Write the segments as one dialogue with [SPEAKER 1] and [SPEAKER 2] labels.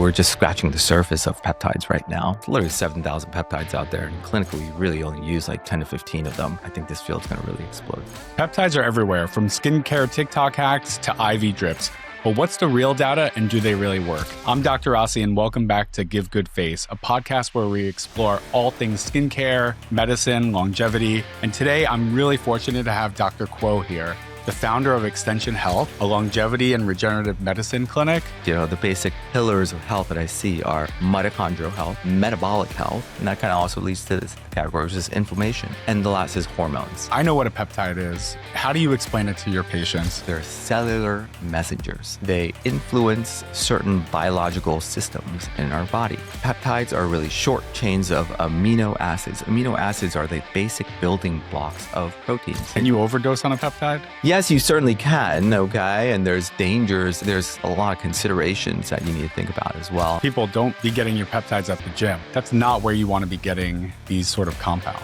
[SPEAKER 1] we're just scratching the surface of peptides right now. Literally 7,000 peptides out there, and clinically, we really only use like 10 to 15 of them. I think this field's going to really explode.
[SPEAKER 2] Peptides are everywhere, from skincare TikTok hacks to IV drips. But what's the real data, and do they really work? I'm Dr. Rossi, and welcome back to Give Good Face, a podcast where we explore all things skincare, medicine, longevity. And today, I'm really fortunate to have Dr. Kuo here, the founder of Extension Health, a longevity and regenerative medicine clinic.
[SPEAKER 1] The basic pillars of health that I see are mitochondrial health, metabolic health, and that kind of also leads to this category, which is inflammation. And the last is hormones.
[SPEAKER 2] I know what a peptide is. How do you explain it to your patients?
[SPEAKER 1] They're cellular messengers. They influence certain biological systems in our body. Peptides are really short chains of amino acids. Amino acids are the basic building blocks of proteins.
[SPEAKER 2] Can you overdose on a peptide?
[SPEAKER 1] Yes, you certainly can, okay? And there's dangers. There's a lot of considerations that you need to think about as well.
[SPEAKER 2] People, don't be getting your peptides at the gym. That's not where you want to be getting these sort of compounds.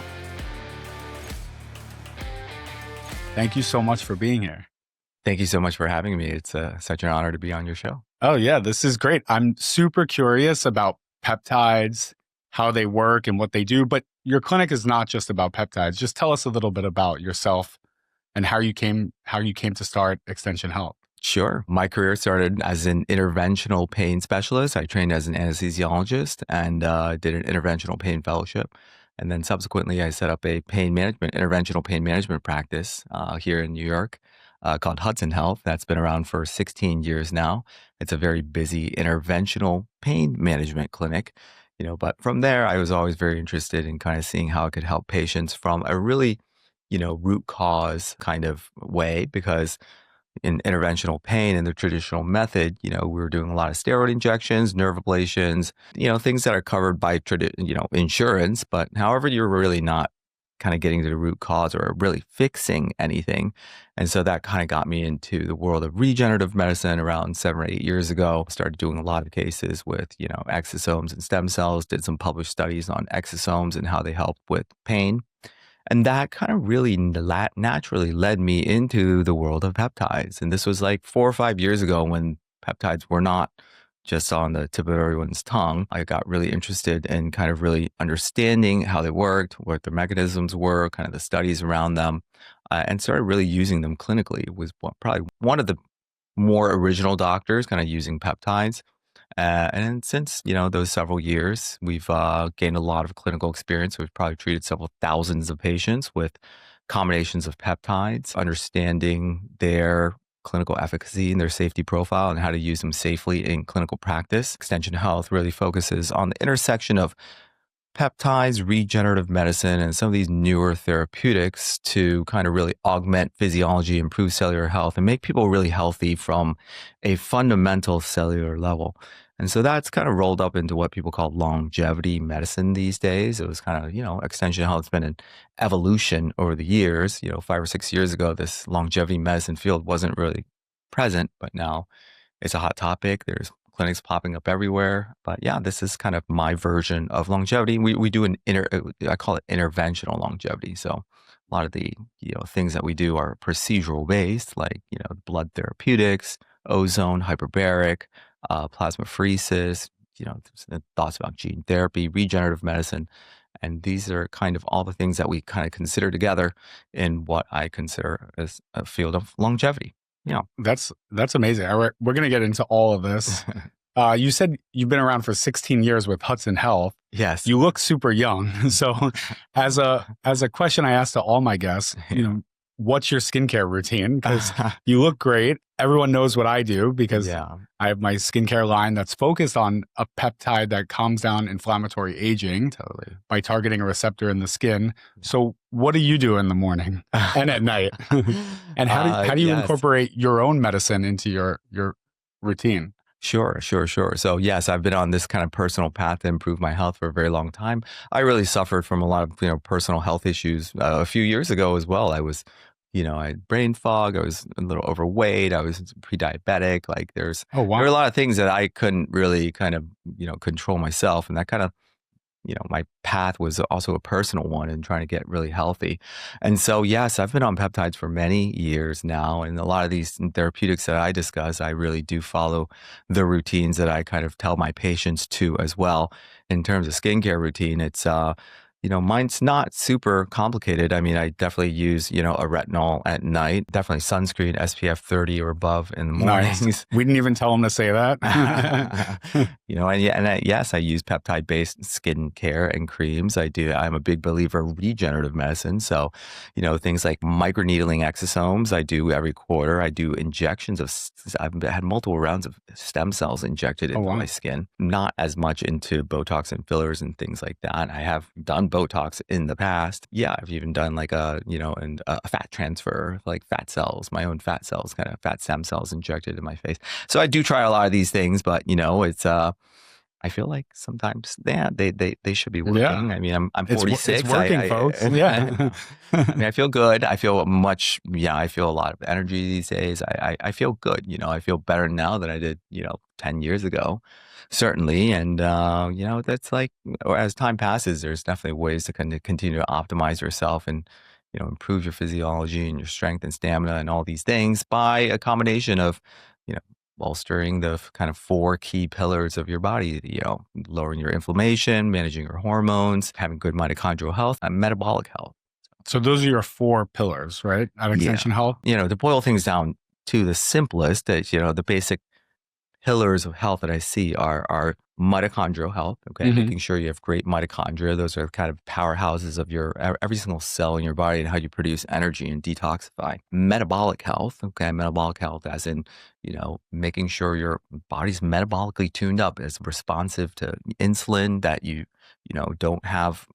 [SPEAKER 2] Thank you so much for being here.
[SPEAKER 1] Thank you so much for having me. It's such an honor to be on your show.
[SPEAKER 2] Oh yeah, this is great. I'm super curious about peptides, how they work and what they do, but your clinic is not just about peptides. Just tell us a little bit about yourself and how you came to start Extension Health.
[SPEAKER 1] Sure. My career started as an interventional pain specialist. I trained as an anesthesiologist and did an interventional pain fellowship. And then subsequently, I set up a interventional pain management practice here in New York called Hudson Health. That's been around for 16 years now. It's a very busy interventional pain management clinic. But from there, I was always very interested in kind of seeing how it could help patients from a really root cause kind of way, because in interventional pain and the traditional method, we were doing a lot of steroid injections, nerve ablations, things that are covered by insurance. But however, you're really not kind of getting to the root cause or really fixing anything. And so that kind of got me into the world of regenerative medicine around 7 or 8 years ago. Started doing a lot of cases with, exosomes and stem cells, did some published studies on exosomes and how they help with pain. And that kind of really naturally led me into the world of peptides. And this was like 4 or 5 years ago when peptides were not just on the tip of everyone's tongue. I got really interested in kind of really understanding how they worked, what their mechanisms were, kind of the studies around them, and started really using them clinically. It was probably one of the more original doctors kind of using peptides. And since, those several years, we've gained a lot of clinical experience. We've probably treated several thousands of patients with combinations of peptides, understanding their clinical efficacy and their safety profile and how to use them safely in clinical practice. Extension Health really focuses on the intersection of peptides, regenerative medicine, and some of these newer therapeutics to kind of really augment physiology, improve cellular health, and make people really healthy from a fundamental cellular level. And so that's kind of rolled up into what people call longevity medicine these days. It was kind of, Extension Health has been an evolution over the years. 5 or 6 years ago, this longevity medicine field wasn't really present, but now it's a hot topic. There's clinics popping up everywhere. But yeah, this is kind of my version of longevity. We do I call it interventional longevity. So a lot of the, things that we do are procedural based, like, blood therapeutics, ozone, hyperbaric, plasmapheresis, thoughts about gene therapy, regenerative medicine. And these are kind of all the things that we kind of consider together in what I consider as a field of longevity.
[SPEAKER 2] That's amazing. We're going to get into all of this. You said you've been around for 16 years with Hudson Health.
[SPEAKER 1] Yes.
[SPEAKER 2] You look super young. So as a question I ask to all my guests, what's your skincare routine? Because you look great. Everyone knows what I do because I have my skincare line that's focused on a peptide that calms down inflammatory aging by targeting a receptor in the skin. So what do you do in the morning and at night? And how do you incorporate your own medicine into your routine?
[SPEAKER 1] Sure. So yes, I've been on this kind of personal path to improve my health for a very long time. I really suffered from a lot of, personal health issues a few years ago as well. I was, I had brain fog. I was a little overweight. I was pre-diabetic. Like there were a lot of things that I couldn't really kind of, control myself. And that kind of my path was also a personal one and trying to get really healthy. And so, yes, I've been on peptides for many years now. And a lot of these therapeutics that I discuss, I really do follow the routines that I kind of tell my patients to as well. In terms of skincare routine, it's, mine's not super complicated. I mean, I definitely use, a retinol at night, definitely sunscreen SPF 30 or above in the mornings.
[SPEAKER 2] Nice. We didn't even tell them to say that.
[SPEAKER 1] Yes, I use peptide-based skincare and creams. I'm a big believer in regenerative medicine. So, things like microneedling exosomes, I do every quarter. I do injections I've had multiple rounds of stem cells injected into my skin. Not as much into Botox and fillers and things like that. I have done Botox in the past. Yeah, I've even done like a fat transfer, like fat cells, my own fat cells, kind of fat stem cells injected in my face. So I do try a lot of these things, but it's I feel like sometimes, they should be working. Yeah. I mean, I'm 46.
[SPEAKER 2] It's working, folks. Yeah.
[SPEAKER 1] I mean, I feel good. I feel I feel a lot of energy these days. I feel good. I feel better now than I did, 10 years ago, certainly. And, that's like, as time passes, there's definitely ways to kind of continue to optimize yourself and, improve your physiology and your strength and stamina and all these things by a combination of, bolstering the kind of 4 key pillars of your body, lowering your inflammation, managing your hormones, having good mitochondrial health, and metabolic health.
[SPEAKER 2] So those are your 4 pillars, right? Of Extension Health?
[SPEAKER 1] To boil things down to the simplest, the basic pillars of health that I see are mitochondrial health, okay? Making sure you have great mitochondria. Those are kind of powerhouses of every single cell in your body and how you produce energy and detoxify. Metabolic health, okay? Metabolic health as in, making sure your body's metabolically tuned up, is responsive to insulin, that you don't have,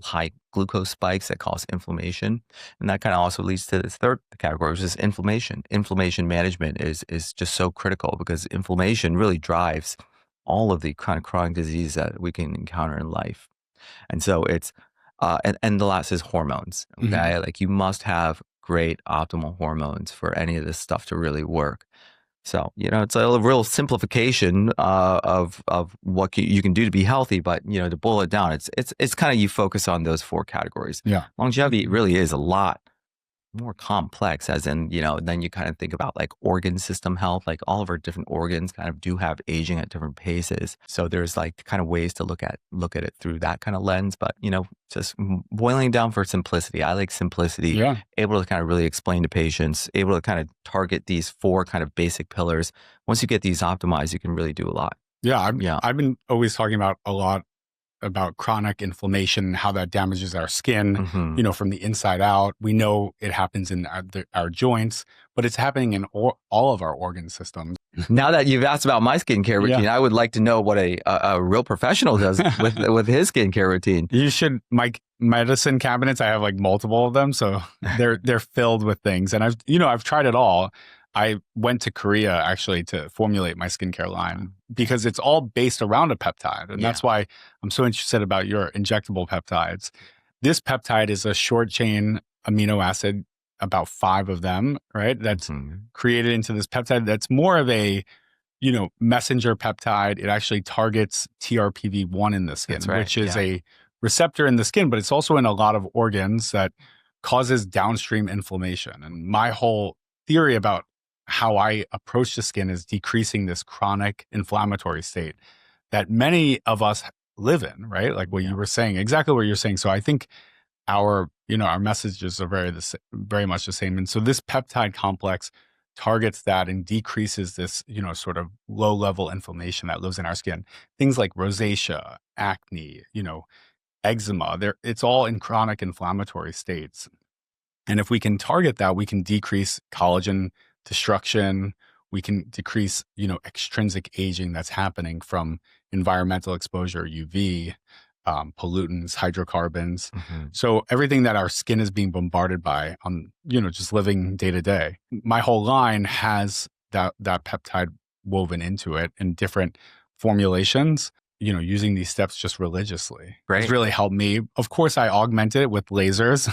[SPEAKER 1] high glucose spikes that cause inflammation. And that kind of also leads to this third category, which is inflammation. Inflammation management is just so critical, because inflammation really drives all of the kind of chronic disease that we can encounter in life. And so it's, and the last is hormones, okay? Like, you must have great optimal hormones for any of this stuff to really work. So, it's a real simplification of what you can do to be healthy, but, to boil it down, it's kind of, you focus on those 4 categories.
[SPEAKER 2] Yeah.
[SPEAKER 1] Longevity really is a lot more complex, as in, then you kind of think about like organ system health. Like, all of our different organs kind of do have aging at different paces. So there's like kind of ways to look at it through that kind of lens. But, just boiling down for simplicity. I like simplicity.
[SPEAKER 2] Yeah.
[SPEAKER 1] Able to kind of really explain to patients, able to kind of target these 4 kind of basic pillars. Once you get these optimized, you can really do a lot.
[SPEAKER 2] Yeah. I've been always talking about a lot about chronic inflammation, how that damages our skin, from the inside out. We know it happens in our joints, but it's happening in all of our organ systems.
[SPEAKER 1] Now that you've asked about my skincare routine, I would like to know what a real professional does with his skincare routine.
[SPEAKER 2] You should. My medicine cabinets, I have like multiple of them, so they're filled with things, and I've tried it all. I went to Korea actually to formulate my skincare line, because it's all based around a peptide. And that's why I'm so interested about your injectable peptides. This peptide is a short chain amino acid, about 5 of them, right? That's created into this peptide. That's more of a, messenger peptide. It actually targets TRPV1 in the skin, which is a receptor in the skin, but it's also in a lot of organs that causes downstream inflammation. And my whole theory about how I approach the skin is decreasing this chronic inflammatory state that many of us live in, right? Like what you were saying, exactly what you're saying. So I think our messages are very much the same. And so this peptide complex targets that and decreases this, sort of low level inflammation that lives in our skin. Things like rosacea, acne, eczema, it's all in chronic inflammatory states. And if we can target that, we can decrease collagen destruction. We can decrease, extrinsic aging that's happening from environmental exposure, UV, pollutants, hydrocarbons. So everything that our skin is being bombarded by on, just living day to day. My whole line has that peptide woven into it in different formulations. Using these steps just religiously. Right. It's really helped me. Of course, I augment it with lasers.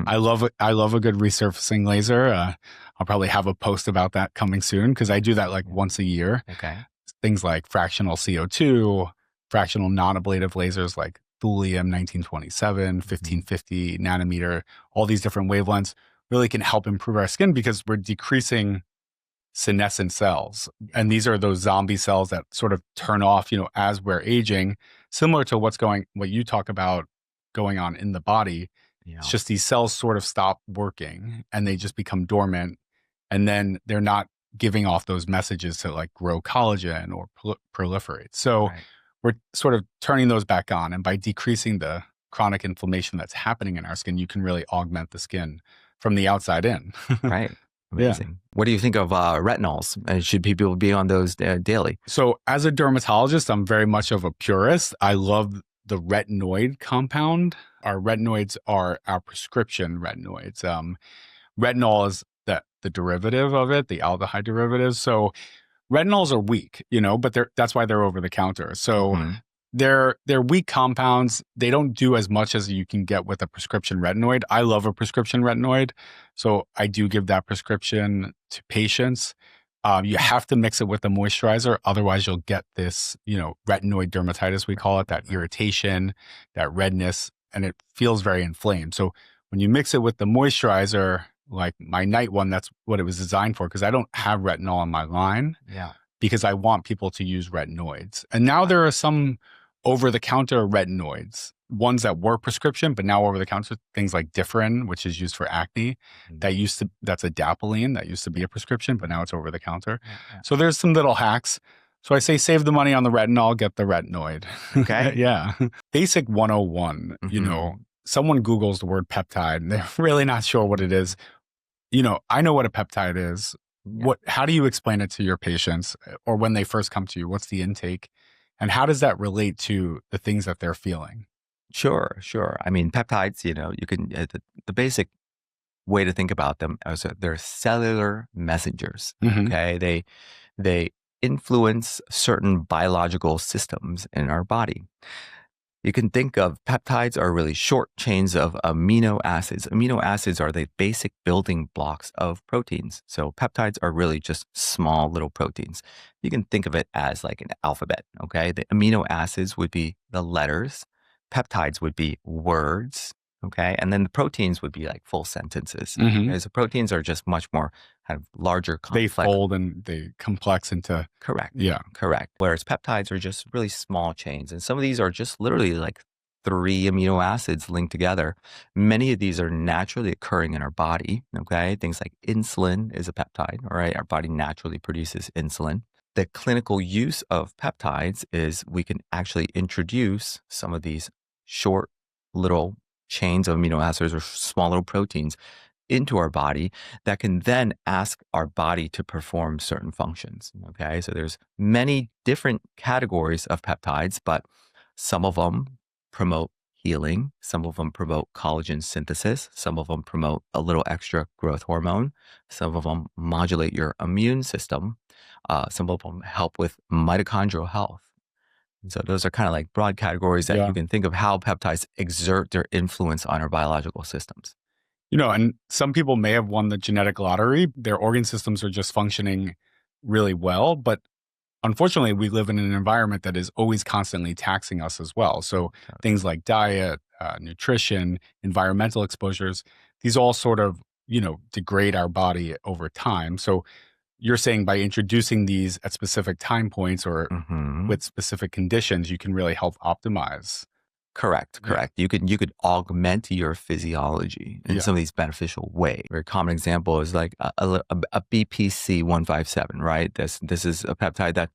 [SPEAKER 2] I love a good resurfacing laser. I'll probably have a post about that coming soon, because I do that like once a year.
[SPEAKER 1] Okay.
[SPEAKER 2] Things like fractional CO2, fractional non-ablative lasers like thulium 1927, 1550 nanometer, all these different wavelengths really can help improve our skin because we're decreasing senescent cells. And these are those zombie cells that sort of turn off, as we're aging, similar to what you talk about going on in the body. Yeah. It's just these cells sort of stop working and they just become dormant. And then they're not giving off those messages to like grow collagen or proliferate. So we're sort of turning those back on. And by decreasing the chronic inflammation that's happening in our skin, you can really augment the skin from the outside in.
[SPEAKER 1] Right. Amazing. Yeah. What do you think of retinols? Should people be on those daily?
[SPEAKER 2] So as a dermatologist, I'm very much of a purist. I love the retinoid compound. Our retinoids are our prescription retinoids. Retinol is the derivative of it, the aldehyde derivative. So retinols are weak, but that's why they're over the counter. So they're weak compounds. They don't do as much as you can get with a prescription retinoid. I love a prescription retinoid. So I do give that prescription to patients. You have to mix it with a moisturizer. Otherwise, you'll get this, retinoid dermatitis, we call it, that irritation, that redness, and it feels very inflamed. So when you mix it with the moisturizer, like my night one, that's what it was designed for, because I don't have retinol on my line. Yeah. Because I want people to use retinoids. And now there are some over-the-counter retinoids, ones that were prescription, but now over-the-counter, things like Differin, which is used for acne, that's adapalene, that used to be a prescription, but now it's over-the-counter. Yeah. So there's some little hacks. So I say save the money on the retinol, get the retinoid.
[SPEAKER 1] Okay.
[SPEAKER 2] Yeah. Basic 101, someone Googles the word peptide, and they're really not sure what it is. I know what a peptide is. Yeah. How do you explain it to your patients, or when they first come to you? What's the intake, and how does that relate to the things that they're feeling?
[SPEAKER 1] Sure. I mean, peptides, you can, the basic way to think about them is that they're cellular messengers. Okay. They influence certain biological systems in our body. You can think of peptides are really short chains of amino acids. Amino acids are the basic building blocks of proteins. So peptides are really just small little proteins. You can think of it as like an alphabet, okay? The amino acids would be the letters. Peptides would be words, okay? And then the proteins would be like full sentences. Okay? So proteins are just much more kind of larger, complex.
[SPEAKER 2] They fold and they complex into...
[SPEAKER 1] Correct.
[SPEAKER 2] Yeah.
[SPEAKER 1] Correct. Whereas peptides are just really small chains. And some of these are just literally like 3 amino acids linked together. Many of these are naturally occurring in our body, okay? Things like insulin is a peptide, all right? Our body naturally produces insulin. The clinical use of peptides is we can actually introduce some of these short little chains of amino acids or small little proteins into our body that can then ask our body to perform certain functions. Okay, so there's many different categories of peptides, but some of them promote healing, some of them promote collagen synthesis, some of them promote a little extra growth hormone, some of them modulate your immune system, some of them help with mitochondrial health. And so those are kind of like broad categories that you can think of how peptides exert their influence on our biological systems.
[SPEAKER 2] And some people may have won the genetic lottery. Their organ systems are just functioning really well. But unfortunately, we live in an environment that is always constantly taxing us as well. So things like diet, nutrition, environmental exposures, these all sort of, degrade our body over time. So you're saying by introducing these at specific time points or with specific conditions, you can really help optimize.
[SPEAKER 1] Correct. You could augment your physiology in some of these beneficial ways. A very common example is like a BPC 157, right? This is a peptide that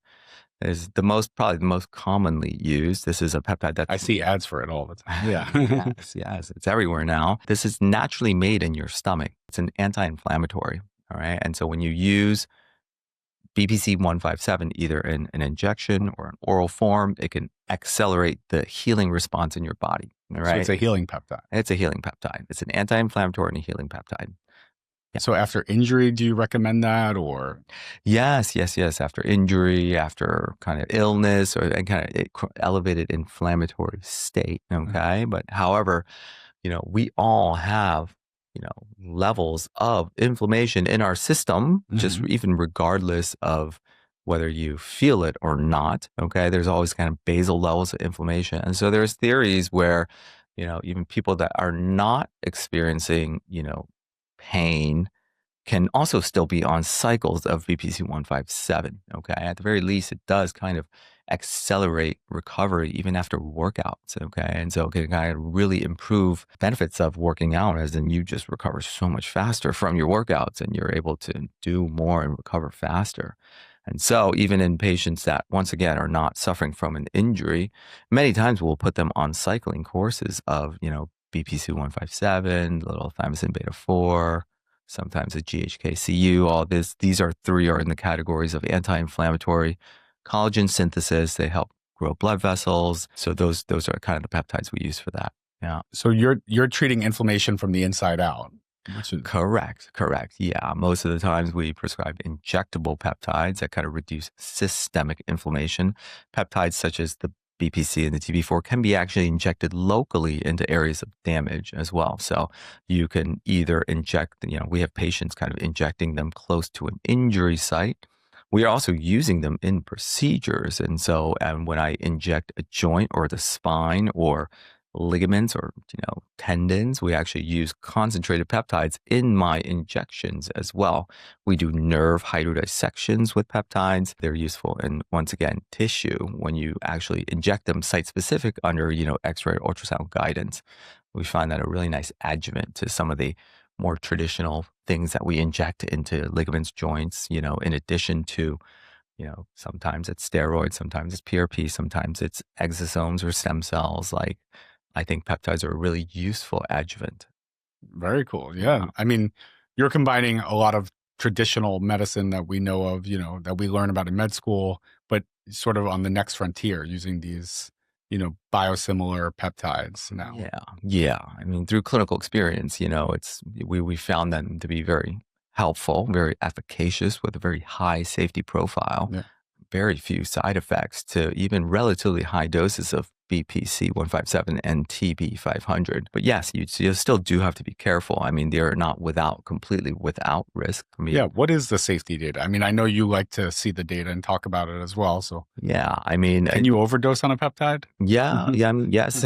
[SPEAKER 1] is probably the most commonly used. This is a peptide that
[SPEAKER 2] I see ads for it all the time. Yeah.
[SPEAKER 1] yes, it's everywhere now. This is naturally made in your stomach. It's an anti-inflammatory. All right. And so when you use BPC 157, either in an injection or an oral form, it can accelerate the healing response in your body. All right.
[SPEAKER 2] So it's a healing peptide.
[SPEAKER 1] It's a healing peptide. It's an anti-inflammatory and a healing peptide. Yeah.
[SPEAKER 2] So after injury, do you recommend that or?
[SPEAKER 1] Yes. After injury, after kind of illness or kind of elevated inflammatory state. Okay. But however, we all have levels of inflammation in our system, just even regardless of whether you feel it or not. Okay. There's always kind of basal levels of inflammation. And so there's theories where, even people that are not experiencing, pain can also still be on cycles of BPC 157. Okay. At the very least, it does kind of accelerate recovery even after workouts. Okay. And so it can kind of really improve benefits of working out, as in you just recover so much faster from your workouts and you're able to do more and recover faster. And so even in patients that, once again, are not suffering from an injury, many times we'll put them on cycling courses of, BPC 157, little thymosin beta 4, sometimes a GHKCU. These are three are in the categories of anti-inflammatory, collagen synthesis. They help grow blood vessels. So those are kind of the peptides we use for that. Yeah.
[SPEAKER 2] So you're treating inflammation from the inside out.
[SPEAKER 1] Correct. Yeah. Most of the times we prescribe injectable peptides that kind of reduce systemic inflammation. Peptides such as the BPC and the TB4 can be actually injected locally into areas of damage as well. So you can either inject, we have patients kind of injecting them close to an injury site. We are also using them in procedures. And when I inject a joint or the spine or ligaments or, tendons, we actually use concentrated peptides in my injections as well. We do nerve hydrodissections with peptides. They're useful in, once again, tissue when you actually inject them site-specific under, X-ray or ultrasound guidance. We find that a really nice adjuvant to some of the more traditional things that we inject into ligaments, joints, in addition to, sometimes it's steroids, sometimes it's PRP, sometimes it's exosomes or stem cells. I think peptides are a really useful adjuvant.
[SPEAKER 2] Very cool. Yeah. I mean, you're combining a lot of traditional medicine that we know of, that we learn about in med school, but sort of on the next frontier using these, biosimilar peptides now.
[SPEAKER 1] Yeah. I mean, through clinical experience, we found them to be very helpful, very efficacious with a very high safety profile.
[SPEAKER 2] Yeah.
[SPEAKER 1] Very few side effects to even relatively high doses of BPC 157 and TB 500. But yes, you still do have to be careful. I mean, they're not completely without risk. I mean,
[SPEAKER 2] what is the safety data? I mean, I know you like to see the data and talk about it as well. So
[SPEAKER 1] yeah, I mean,
[SPEAKER 2] can you overdose on a peptide?
[SPEAKER 1] Yeah. I mean, yes,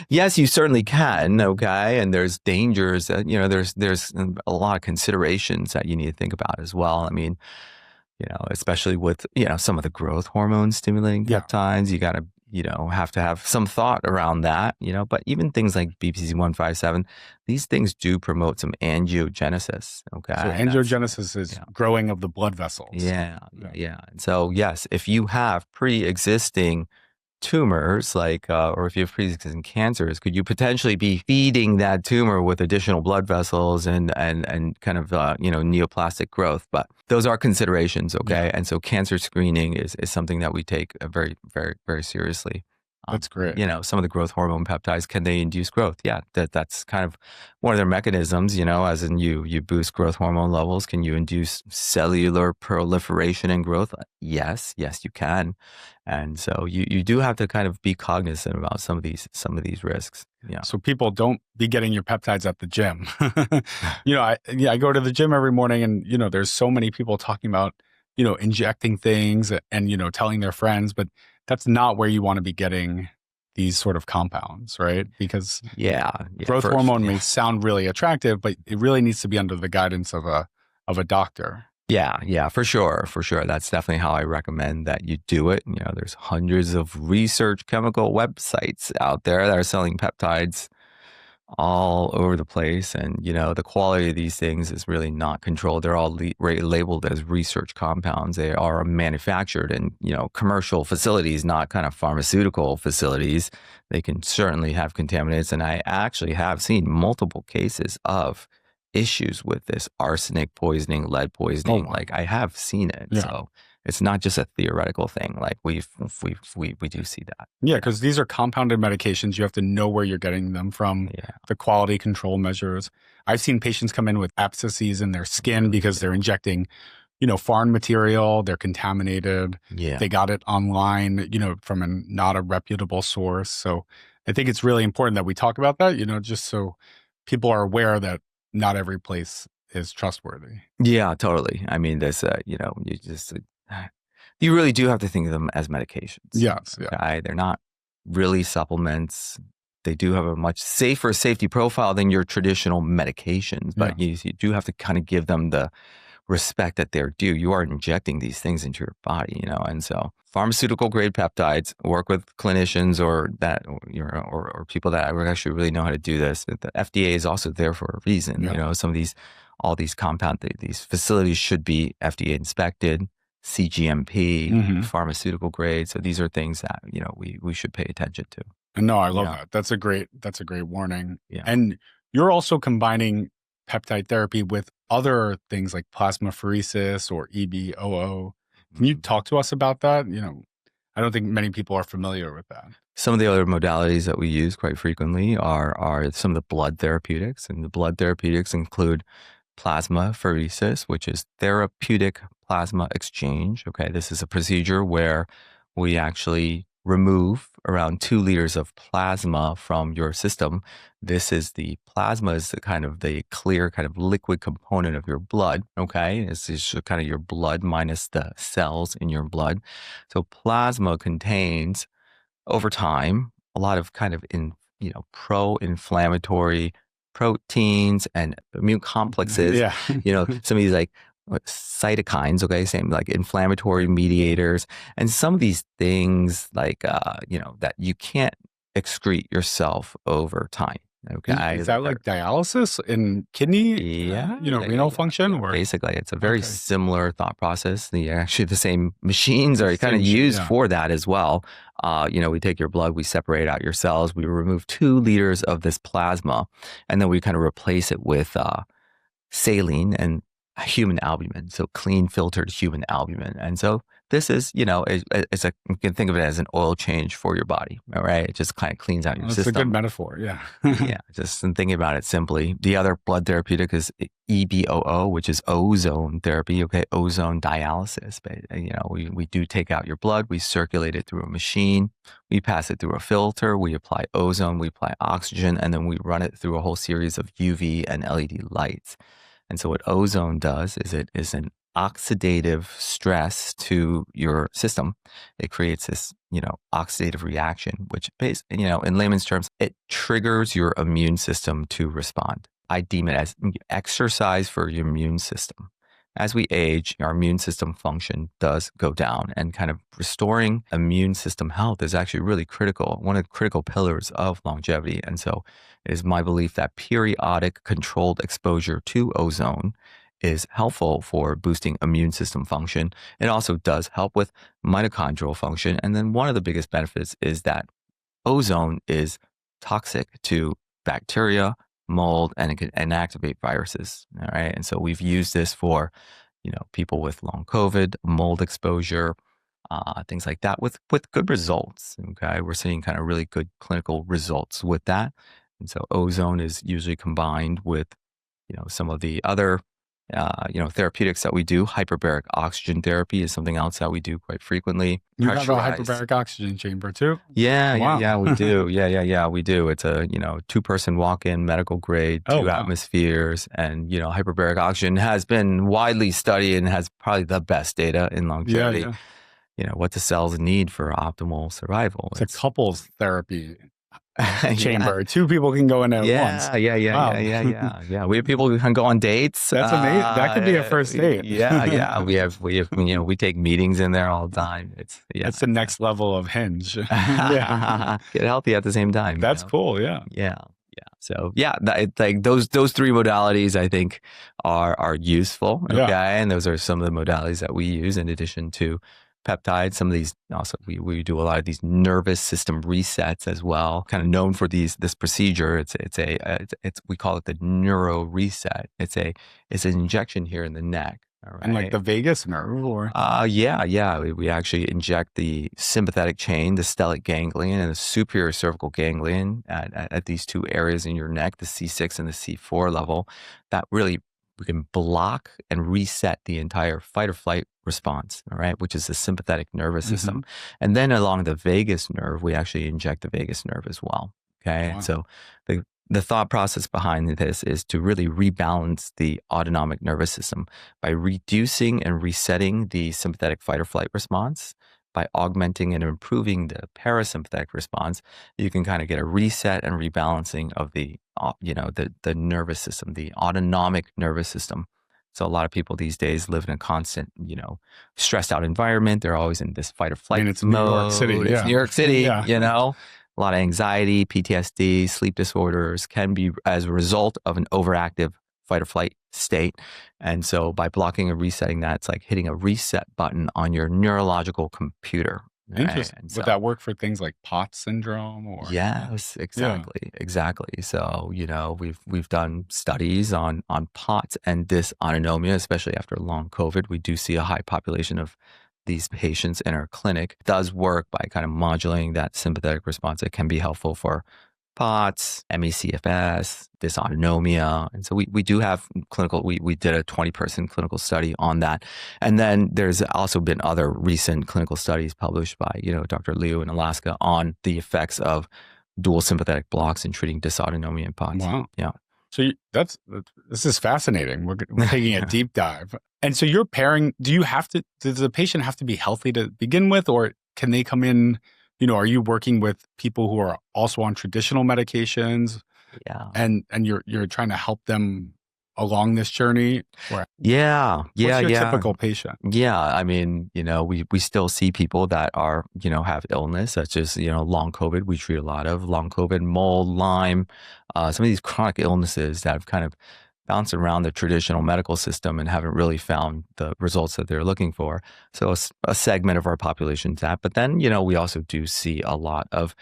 [SPEAKER 1] yes, you certainly can. Okay, and there's dangers. There's a lot of considerations that you need to think about as well. I mean, especially with, some of the growth hormone stimulating peptides, you got to, have to have some thought around that, but even things like BPC 157, these things do promote some angiogenesis. Okay.
[SPEAKER 2] So angiogenesis is growing of the blood vessels.
[SPEAKER 1] Yeah. And so, yes, if you have pre-existing tumors, or if you have pre-existing cancers, could you potentially be feeding that tumor with additional blood vessels and kind of neoplastic growth? But those are considerations, okay? And so cancer screening is something that we take very, very, very seriously.
[SPEAKER 2] That's great.
[SPEAKER 1] Some of the growth hormone peptides, can they induce growth? Yeah, that's kind of one of their mechanisms, as in you boost growth hormone levels. Can you induce cellular proliferation and growth? Yes, you can. And so you do have to kind of be cognizant about some of these risks. Yeah.
[SPEAKER 2] So people don't be getting your peptides at the gym. I go to the gym every morning and, there's so many people talking about, injecting things and, telling their friends, but that's not where you want to be getting these sort of compounds, right? Because growth hormone may sound really attractive, but it really needs to be under the guidance of a doctor.
[SPEAKER 1] Yeah, for sure. That's definitely how I recommend that you do it. There's hundreds of research chemical websites out there that are selling peptides all over the place. And, the quality of these things is really not controlled. They're all labeled as research compounds. They are manufactured in, commercial facilities, not kind of pharmaceutical facilities. They can certainly have contaminants. And I actually have seen multiple cases of issues with this arsenic poisoning, lead poisoning. I have seen it. Yeah. So it's not just a theoretical thing. We do see that.
[SPEAKER 2] Yeah, because these are compounded medications. You have to know where you're getting them from, the quality control measures. I've seen patients come in with abscesses in their skin because they're injecting, foreign material. They're contaminated.
[SPEAKER 1] Yeah.
[SPEAKER 2] They got it online, from not a reputable source. So I think it's really important that we talk about that, just so people are aware that not every place is trustworthy.
[SPEAKER 1] Yeah, totally. I mean, there's, you just You really do have to think of them as medications.
[SPEAKER 2] Yes.
[SPEAKER 1] Okay?
[SPEAKER 2] Yeah.
[SPEAKER 1] They're not really supplements. They do have a much safer safety profile than your traditional medications, but you do have to kind of give them the respect that they're due. You are injecting these things into your body, and so pharmaceutical grade peptides, work with clinicians or people that actually really know how to do this. The FDA is also there for a reason. Some of all these these facilities should be FDA inspected, CGMP, pharmaceutical grade. So these are things that, we should pay attention to.
[SPEAKER 2] And no, I love that. That's a great warning.
[SPEAKER 1] Yeah.
[SPEAKER 2] And you're also combining peptide therapy with other things like plasmapheresis or EBOO. Can you talk to us about that? I don't think many people are familiar with that.
[SPEAKER 1] Some of the other modalities that we use quite frequently are some of the blood therapeutics, and the blood therapeutics include plasmapheresis, which is therapeutic plasma exchange. Okay, this is a procedure where we actually remove around 2 liters of plasma from your system. This is the plasma is the clear kind of liquid component of your blood. Okay, it's just kind of your blood minus the cells in your blood. So plasma contains, over time, a lot of kind of pro-inflammatory proteins and immune complexes. Some of these like cytokines, okay, same like inflammatory mediators, and some of these things like that you can't excrete yourself over time. Okay,
[SPEAKER 2] is that like dialysis in kidney? Renal function, or
[SPEAKER 1] basically, it's a very similar thought process. The same machines are kind of used for that as well. We take your blood, we separate out your cells, we remove 2 liters of this plasma, and then we kind of replace it with saline and human albumin, so clean filtered human albumin. And so this is, you can think of it as an oil change for your body. All right, it just kind of cleans out your system.
[SPEAKER 2] That's a good metaphor. Yeah.
[SPEAKER 1] Just thinking about it simply. The other blood therapeutic is EBOO, which is ozone therapy. Okay, ozone dialysis. But we do take out your blood, we circulate it through a machine, we pass it through a filter, we apply ozone, we apply oxygen, and then we run it through a whole series of UV and LED lights. And so what ozone does is it is an oxidative stress to your system. It creates this, oxidative reaction, which in layman's terms, it triggers your immune system to respond. I deem it as exercise for your immune system. As we age, our immune system function does go down, and kind of restoring immune system health is actually really critical, one of the critical pillars of longevity. And so it is my belief that periodic controlled exposure to ozone is helpful for boosting immune system function. It also does help with mitochondrial function. And then one of the biggest benefits is that ozone is toxic to bacteria, mold, and it can inactivate viruses. All right. And so we've used this for, people with long COVID, mold exposure, things like that with good results. Okay. We're seeing kind of really good clinical results with that. And so ozone is usually combined with, some of the other therapeutics that we do. Hyperbaric oxygen therapy is something else that we do quite frequently.
[SPEAKER 2] You have a hyperbaric oxygen chamber too?
[SPEAKER 1] Yeah, wow. Yeah, we do. Yeah, we do. It's a, 2-person walk-in medical grade, 2 atmospheres. And, hyperbaric oxygen has been widely studied and has probably the best data in longevity. What the cells need for optimal survival.
[SPEAKER 2] It's a couples therapy chamber. 2 people can go in at once.
[SPEAKER 1] Yeah. We have people who can go on dates.
[SPEAKER 2] That's amazing. That could be a first date.
[SPEAKER 1] We take meetings in there all the time.
[SPEAKER 2] That's the next level of Hinge.
[SPEAKER 1] Get healthy at the same time.
[SPEAKER 2] That's cool. Yeah.
[SPEAKER 1] So like those 3 modalities I think are useful. Okay, and those are some of the modalities that we use in addition to peptides. Some of these also we do a lot of these nervous system resets as well. Kind of known for this procedure. It's we call it the neuro reset. It's an injection here in the neck. All right.
[SPEAKER 2] And like the vagus nerve, or
[SPEAKER 1] we actually inject the sympathetic chain, the stellate ganglion, and the superior cervical ganglion at these 2 areas in your neck, the C6 and the C4 level. That really, we can block and reset the entire fight or flight response, all right, which is the sympathetic nervous system. And then along the vagus nerve, we actually inject the vagus nerve as well. Okay. Wow. And so The thought process behind this is to really rebalance the autonomic nervous system by reducing and resetting the sympathetic fight or flight response. By augmenting and improving the parasympathetic response, you can kind of get a reset and rebalancing of the nervous system, the autonomic nervous system. So a lot of people these days live in a constant, stressed out environment. They're always in this fight or flight
[SPEAKER 2] it's
[SPEAKER 1] mode.
[SPEAKER 2] New York City.
[SPEAKER 1] It's
[SPEAKER 2] Yeah.
[SPEAKER 1] New York City,
[SPEAKER 2] Yeah.
[SPEAKER 1] A lot of anxiety, PTSD, sleep disorders can be as a result of an overactive fight or flight state. And so by blocking and resetting that, it's like hitting a reset button on your neurological computer.
[SPEAKER 2] Right? Interesting. Would that work for things like POTS syndrome? Or
[SPEAKER 1] yes, exactly. So we've done studies on POTS and dysautonomia, especially after long COVID. We do see a high population of these patients in our clinic. It does work by kind of modulating that sympathetic response. It can be helpful for POTS, ME/CFS, dysautonomia. And so we do have clinical, we did a 20-person clinical study on that. And then there's also been other recent clinical studies published by, Dr. Liu in Alaska on the effects of dual sympathetic blocks in treating dysautonomia and POTS.
[SPEAKER 2] Wow.
[SPEAKER 1] Yeah.
[SPEAKER 2] So this is fascinating. We're taking a deep dive. And so you're pairing, does the patient have to be healthy to begin with, or can they come in, are you working with people who are also on traditional medications?
[SPEAKER 1] Yeah.
[SPEAKER 2] And you're trying to help them along this journey? What's
[SPEAKER 1] your
[SPEAKER 2] typical patient?
[SPEAKER 1] Yeah. I mean, we still see people that are, have illness such as, long COVID. We treat a lot of long COVID, mold, Lyme, some of these chronic illnesses that have kind of bounced around the traditional medical system and haven't really found the results that they're looking for. So a segment of our population is that. But then, we also do see a lot of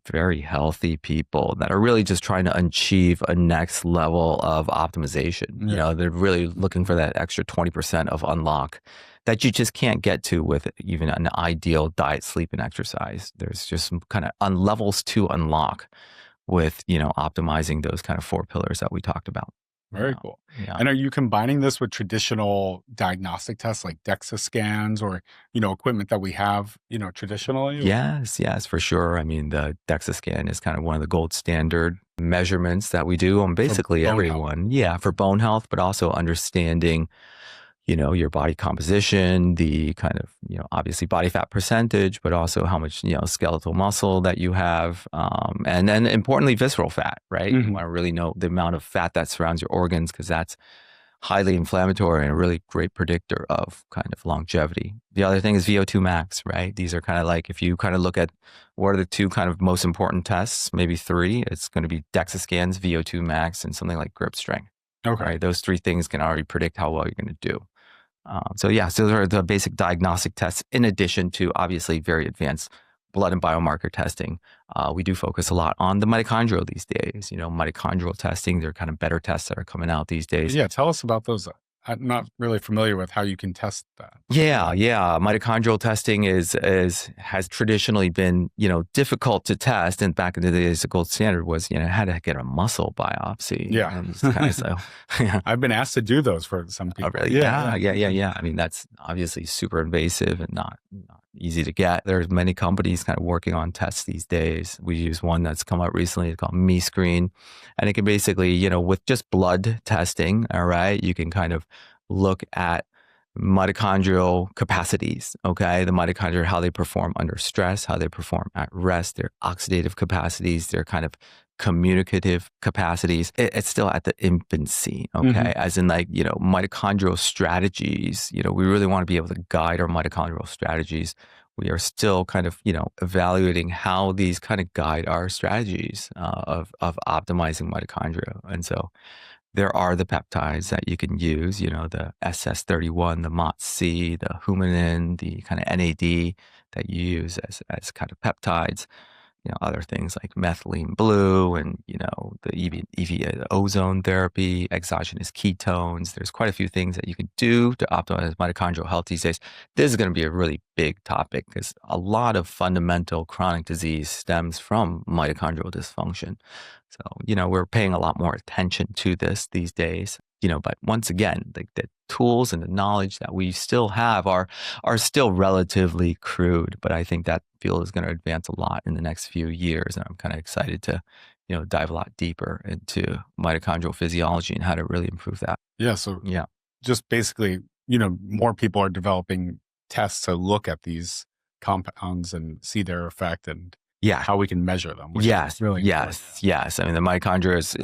[SPEAKER 1] very healthy people that are really just trying to achieve a next level of optimization.
[SPEAKER 2] Yeah.
[SPEAKER 1] They're really looking for that extra 20% of unlock that you just can't get to with even an ideal diet, sleep, and exercise. There's just some kind of levels to unlock with, optimizing those kind of 4 pillars that we talked about.
[SPEAKER 2] Very cool.
[SPEAKER 1] Yeah.
[SPEAKER 2] And are you combining this with traditional diagnostic tests like DEXA scans or, equipment that we have, traditionally?
[SPEAKER 1] Yes, for sure. I mean, the DEXA scan is kind of one of the gold standard measurements that we do on basically everyone. Yeah, for bone health, but also understanding, your body composition, the kind of, obviously body fat percentage, but also how much, skeletal muscle that you have. And then importantly, visceral fat, right?
[SPEAKER 2] Mm-hmm.
[SPEAKER 1] You want to really know the amount of fat that surrounds your organs because that's highly inflammatory and a really great predictor of kind of longevity. The other thing is VO2 max, right? These are kind of like, if you kind of look at what are the 2 kind of most important tests, maybe 3, it's going to be DEXA scans, VO2 max, and something like grip strength.
[SPEAKER 2] Okay.
[SPEAKER 1] Right? Those 3 things can already predict how well you're going to do. So those are the basic diagnostic tests in addition to obviously very advanced blood and biomarker testing. We do focus a lot on the mitochondrial these days. Mitochondrial testing, they're kind of better tests that are coming out these days.
[SPEAKER 2] Yeah, tell us about those. I'm not really familiar with how you can test that.
[SPEAKER 1] Yeah. Mitochondrial testing has traditionally been, difficult to test. And back in the days, the gold standard was, had to get a muscle biopsy.
[SPEAKER 2] Yeah. I've been asked to do those for some people.
[SPEAKER 1] Oh, really? Yeah. I mean, that's obviously super invasive and not easy to get. There's many companies kind of working on tests these days. We use one that's come out recently. It's called MeScreen. And it can basically, with just blood testing, all right, you can kind of look at mitochondrial capacities, okay? The mitochondria, how they perform under stress, how they perform at rest, their oxidative capacities, their kind of communicative capacities. It's still at the infancy, okay? Mm-hmm. As in like, mitochondrial strategies, we really want to be able to guide our mitochondrial strategies. We are still kind of, evaluating how these kind of guide our strategies of optimizing mitochondria. And so there are the peptides that you can use, the SS31, the MOTS-C, the humanin, the kind of NAD that you use as kind of peptides. Other things like methylene blue and, the ozone therapy, exogenous ketones. There's quite a few things that you can do to optimize mitochondrial health these days. This is going to be a really big topic because a lot of fundamental chronic disease stems from mitochondrial dysfunction. So, we're paying a lot more attention to this these days. But once again, the tools and the knowledge that we still have are still relatively crude. But I think that field is going to advance a lot in the next few years. And I'm kind of excited to, dive a lot deeper into mitochondrial physiology and how to really improve that.
[SPEAKER 2] Yeah. So
[SPEAKER 1] yeah,
[SPEAKER 2] just basically, more people are developing tests to look at these compounds and see their effect and how we can measure them. Which
[SPEAKER 1] yes,
[SPEAKER 2] is really important.
[SPEAKER 1] yes. I mean, the mitochondria is,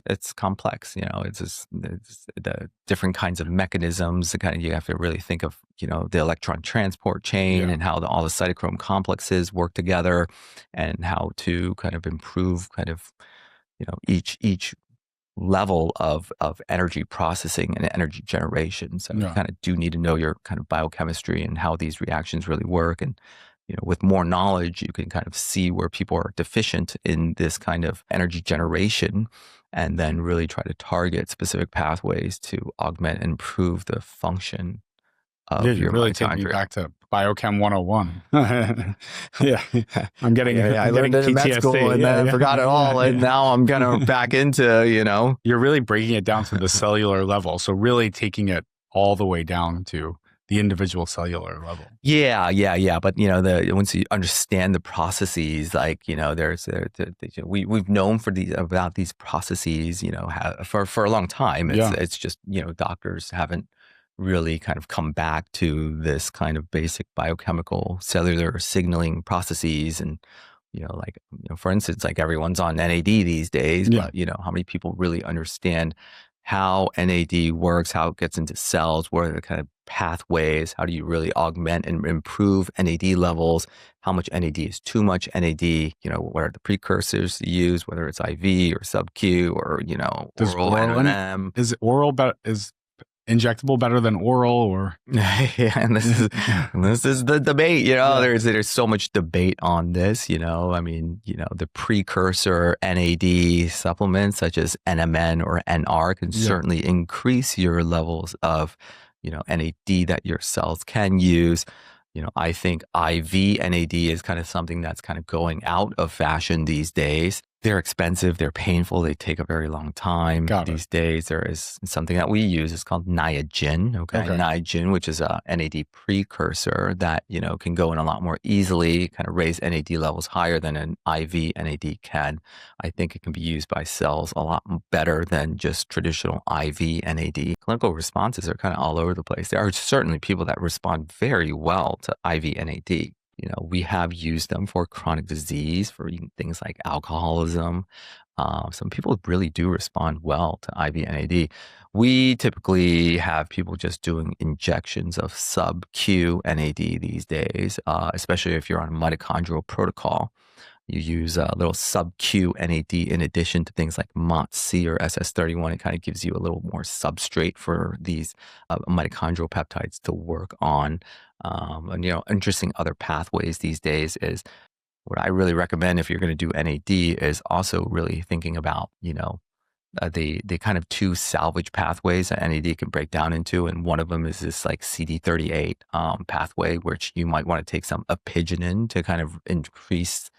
[SPEAKER 1] it's complex. It's just the different kinds of mechanisms. You have to really think of, the electron transport chain and how all the cytochrome complexes work together, and how to kind of improve each level of energy processing and energy generation. So you kind of do need to know your kind of biochemistry and how these reactions really work. And, with more knowledge, you can kind of see where people are deficient in this kind of energy generation, and then really try to target specific pathways to augment and improve the function of your
[SPEAKER 2] you're really
[SPEAKER 1] mitochondria.
[SPEAKER 2] taking me back to Biochem 101. I'm getting
[SPEAKER 1] I learned it in med school and then I forgot it all. And now I'm kind of back into,
[SPEAKER 2] You're really breaking it down to the cellular level. So really taking it all the way down to the individual cellular level.
[SPEAKER 1] Yeah. But, once you understand the processes, like, we've known about these processes, for a long time. It's just, doctors haven't really kind of come back to this kind of basic biochemical cellular signaling processes. And, for instance, like everyone's on NAD these days, but, how many people really understand how NAD works, how it gets into cells, what are the kind of pathways, how do you really augment and improve NAD levels, how much NAD is too much NAD, what are the precursors to use, whether it's IV or sub-Q or, oral NMN.
[SPEAKER 2] Is oral is injectable better than oral, or
[SPEAKER 1] and this is the debate, there's so much debate on this, I mean, the precursor NAD supplements such as NMN or NR can certainly increase your levels of, NAD that your cells can use. I think IV NAD is kind of something that's kind of going out of fashion these days. They're expensive, they're painful, they take a very long time. These days, there is something that we use. It's called Niagen. Niagen, which is a NAD precursor that, can go in a lot more easily, kind of raise NAD levels higher than an IV NAD can. I think it can be used by cells a lot better than just traditional IV NAD. Clinical responses are kind of all over the place. There are certainly people that respond very well to IV NAD. We have used them for chronic disease, for things like alcoholism. Some people really do respond well to IV NAD. We typically have people just doing injections of sub-Q NAD these days, especially if you're on a mitochondrial protocol. You use a little sub-Q NAD in addition to things like MOTS-C or SS31. It kind of gives you a little more substrate for these mitochondrial peptides to work on. And, interesting other pathways these days is what I really recommend if you're going to do NAD is also really thinking about, the kind of two salvage pathways that NAD can break down into. And one of them is this like CD38 pathway, which you might want to take some apigenin to kind of increase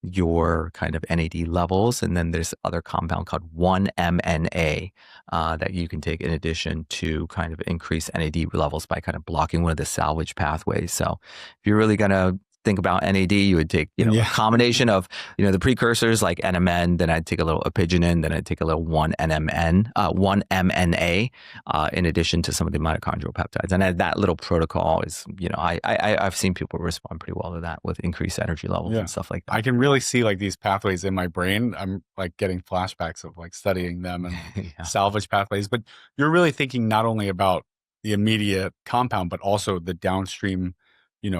[SPEAKER 1] your kind of NAD levels. And then there's other compound called 1-MNA that you can take in addition to kind of increase NAD levels by kind of blocking one of the salvage pathways. So if you're really going to think about NAD, you would take, a combination of, the precursors like NMN, then I'd take a little apigenin, then I'd take a little 1-MNA, in addition to some of the mitochondrial peptides. And that little protocol is, I've seen people respond pretty well to that with increased energy levels and stuff like that.
[SPEAKER 2] I can really see like these pathways in my brain. I'm like getting flashbacks of like studying them and salvage pathways, but you're really thinking not only about the immediate compound, but also the downstream,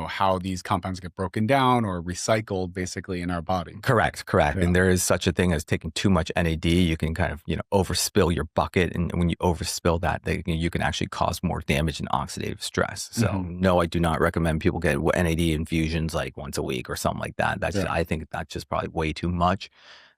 [SPEAKER 2] how these compounds get broken down or recycled basically in our body.
[SPEAKER 1] Correct. Yeah. And there is such a thing as taking too much NAD. You can kind of, overspill your bucket. And when you overspill that, you can actually cause more damage and oxidative stress. So no, I do not recommend people get NAD infusions like once a week or something like that. I think that's just probably way too much.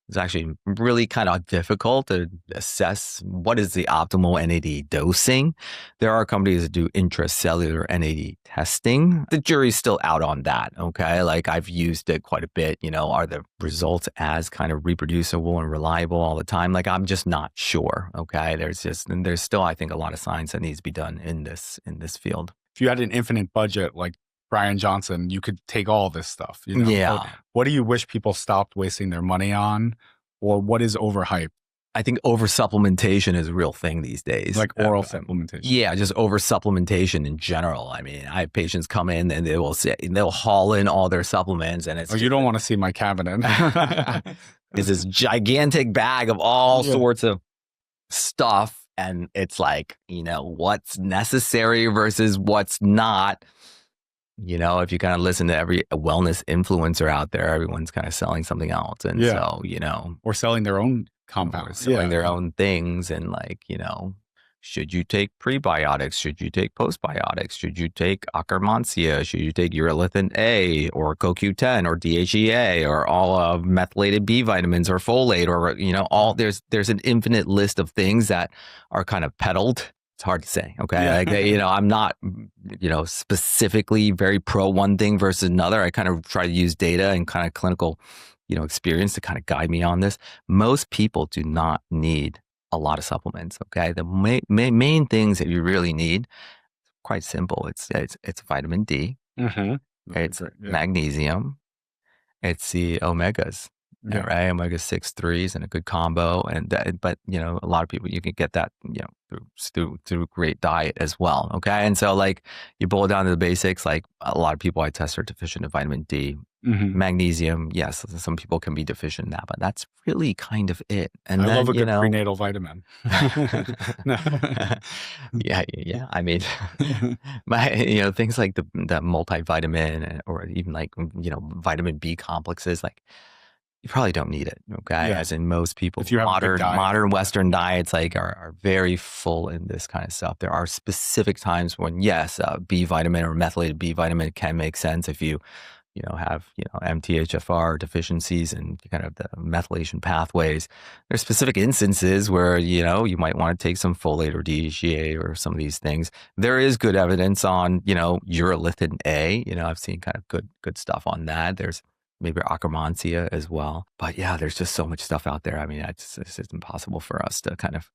[SPEAKER 1] It's actually really kind of difficult to assess what is the optimal NAD dosing. There are companies that do intracellular NAD testing. The jury's still out on that, okay? Like I've used it quite a bit. Are the results as kind of reproducible and reliable all the time? Like I'm just not sure, okay? There's still, I think, a lot of science that needs to be done in this field.
[SPEAKER 2] If you had an infinite budget, like Brian Johnson, you could take all this stuff.
[SPEAKER 1] Yeah.
[SPEAKER 2] What do you wish people stopped wasting their money on? Or what is overhype?
[SPEAKER 1] I think over supplementation is a real thing these days.
[SPEAKER 2] Like oral supplementation.
[SPEAKER 1] Yeah, just over supplementation in general. I mean, I have patients come in and they'll haul in all their supplements, and it's
[SPEAKER 2] you don't want to see my cabinet.
[SPEAKER 1] It's this gigantic bag of all sorts of stuff, and it's like, what's necessary versus what's not. If you kind of listen to every wellness influencer out there, everyone's kind of selling something else, and so
[SPEAKER 2] or selling their own compounds,
[SPEAKER 1] selling their own things, and like, should you take prebiotics? Should you take postbiotics? Should you take Akkermansia? Should you take urolithin A or CoQ10 or DHEA or all methylated B vitamins or folate or, all there's an infinite list of things that are kind of peddled. It's hard to say. Okay. Like, I'm not, specifically very pro one thing versus another. I kind of try to use data and kind of clinical, experience to kind of guide me on this. Most people do not need a lot of supplements. Okay. The main things that you really need, quite simple. It's vitamin D. Mm-hmm. It's magnesium. It's the omegas. Yeah. Right, omega-6 3s and a good combo, but a lot of people, you can get that through great diet as well. Okay, and so like you boil down to the basics. Like a lot of people I test are deficient in vitamin D, magnesium. Yes, some people can be deficient in that, but that's really kind of it. And
[SPEAKER 2] I love a good prenatal vitamin.
[SPEAKER 1] Yeah. I mean, things like the multivitamin or even like vitamin B complexes, like. You probably don't need it, okay? As in most people,
[SPEAKER 2] if you have
[SPEAKER 1] modern Western diets like are very full in this kind of stuff. There are specific times when, yes, B vitamin or methylated B vitamin can make sense if you have MTHFR deficiencies and kind of the methylation pathways. There's specific instances where you might want to take some folate or DHEA or some of these things. There is good evidence on urolithin A. I've seen kind of good stuff on that. There's maybe Akkermansia as well. But yeah, there's just so much stuff out there. I mean, it's impossible for us to kind of